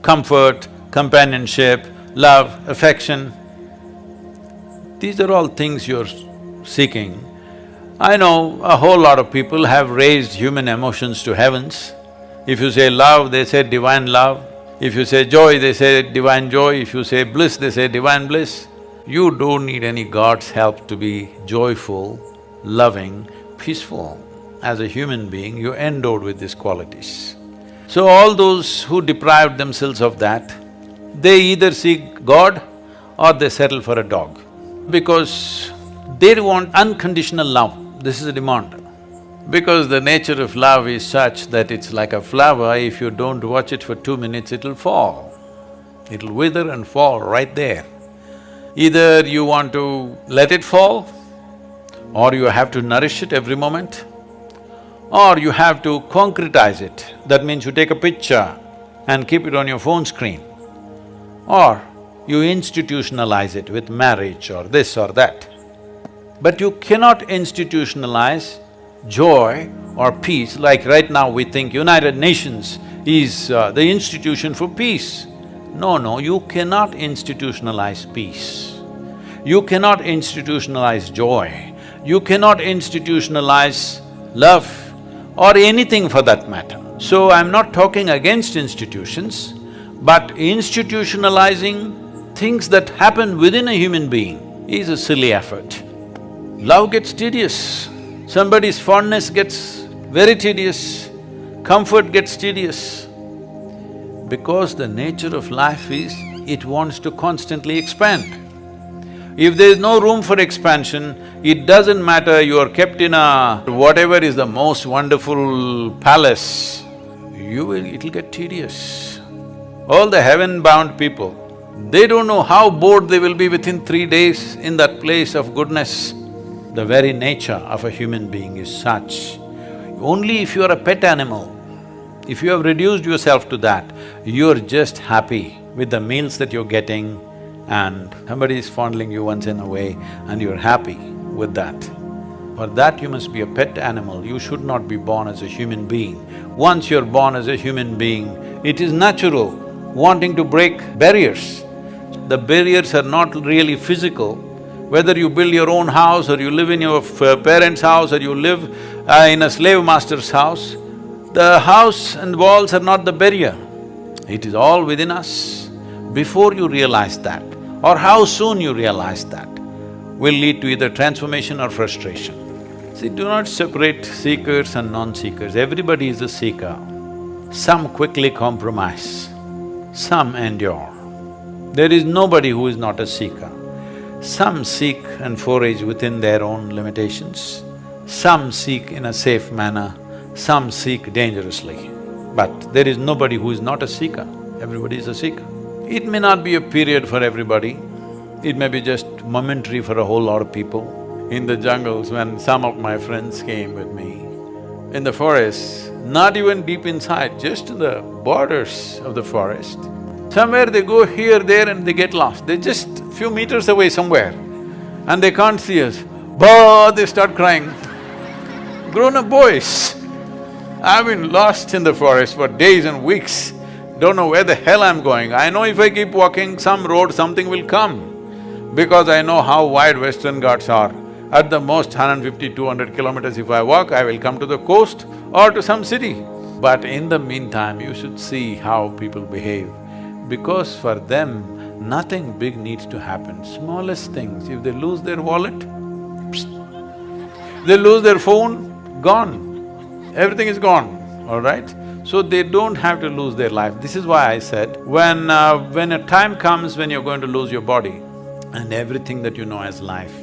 comfort, companionship, love, affection. These are all things you're seeking. I know a whole lot of people have raised human emotions to heavens. If you say love, they say divine love. If you say joy, they say divine joy. If you say bliss, they say divine bliss. You don't need any God's help to be joyful, loving, peaceful. As a human being, you're endowed with these qualities. So all those who deprived themselves of that, they either seek God or they settle for a dog. Because they want unconditional love, this is a demand. Because the nature of love is such that it's like a flower, if you don't watch it for 2 minutes, it'll fall. It'll wither and fall right there. Either you want to let it fall, or you have to nourish it every moment, or you have to concretize it. That means you take a picture and keep it on your phone screen, or you institutionalize it with marriage or this or that. But you cannot institutionalize joy or peace, like right now we think United Nations is the institution for peace. No, you cannot institutionalize peace. You cannot institutionalize joy. You cannot institutionalize love or anything for that matter. So I'm not talking against institutions, but institutionalizing things that happen within a human being is a silly effort. Love gets tedious. Somebody's fondness gets very tedious, comfort gets tedious. Because the nature of life is, it wants to constantly expand. If there is no room for expansion, it doesn't matter you are kept in a… whatever is the most wonderful palace, it'll get tedious. All the heaven-bound people, they don't know how bored they will be within 3 days in that place of goodness. The very nature of a human being is such. Only if you are a pet animal, if you have reduced yourself to that, you're just happy with the meals that you're getting and somebody is fondling you once in a way and you're happy with that. For that you must be a pet animal, you should not be born as a human being. Once you're born as a human being, it is natural wanting to break barriers. The barriers are not really physical. Whether you build your own house or you live in your parents' house or you live in a slave master's house, the house and walls are not the barrier. It is all within us. Before you realize that, or how soon you realize that, will lead to either transformation or frustration. See, do not separate seekers and non-seekers. Everybody is a seeker. Some quickly compromise, some endure. There is nobody who is not a seeker. Some seek and forage within their own limitations, some seek in a safe manner, some seek dangerously. But there is nobody who is not a seeker, everybody is a seeker. It may not be a period for everybody, it may be just momentary for a whole lot of people. In the jungles, when some of my friends came with me, in the forest, not even deep inside, just in the borders of the forest, somewhere they go here, there and they get lost. They're just few meters away somewhere and they can't see us. Bah! They start crying. Grown-up boys. I've been lost in the forest for days and weeks, don't know where the hell I'm going. I know if I keep walking some road, something will come. Because I know how wide Western Ghats are. At the most 150, 200 kilometers if I walk, I will come to the coast or to some city. But in the meantime, you should see how people behave. Because for them, nothing big needs to happen. Smallest things, if they lose their wallet, they lose their phone, gone. Everything is gone, all right? So they don't have to lose their life. This is why I said, when a time comes when you're going to lose your body and everything that you know as life,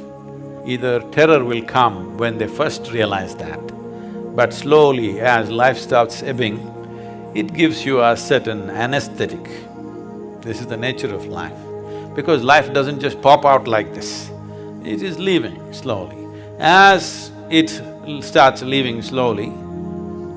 either terror will come when they first realize that, but slowly as life starts ebbing, it gives you a certain anesthetic. This is the nature of life. Because life doesn't just pop out like this, it is leaving slowly. As it starts leaving slowly,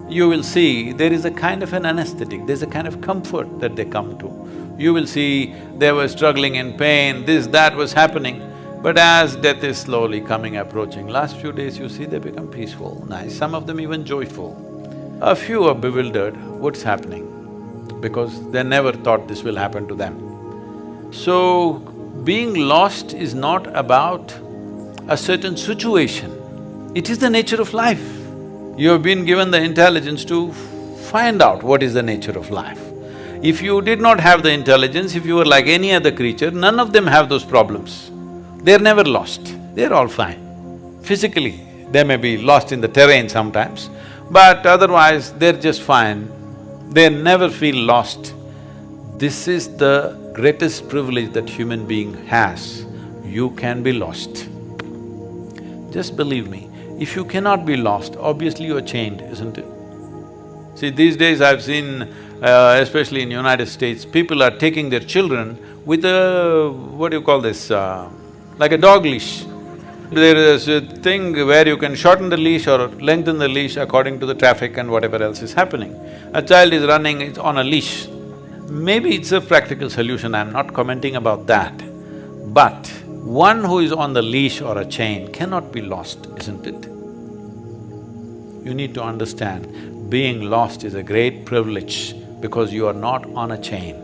you will see there is a kind of an anesthetic, there's a kind of comfort that they come to. You will see they were struggling in pain, this, that was happening, but as death is slowly coming, approaching, last few days you see they become peaceful, nice, some of them even joyful. A few are bewildered, what's happening? because they never thought this will happen to them. So, being lost is not about a certain situation, it is the nature of life. You have been given the intelligence to find out what is the nature of life. If you did not have the intelligence, if you were like any other creature, none of them have those problems. They're never lost, they're all fine. Physically, they may be lost in the terrain sometimes, but otherwise they're just fine. They never feel lost. This is the greatest privilege that human being has. You can be lost. Just believe me, if you cannot be lost, obviously you're chained, isn't it? See, these days I've seen, especially in United States, people are taking their children with a… what do you call this, like a dog leash. There is a thing where you can shorten the leash or lengthen the leash according to the traffic and whatever else is happening. A child is running, it's on a leash. Maybe it's a practical solution, I'm not commenting about that. But one who is on the leash or a chain cannot be lost, isn't it? You need to understand, being lost is a great privilege because you are not on a chain.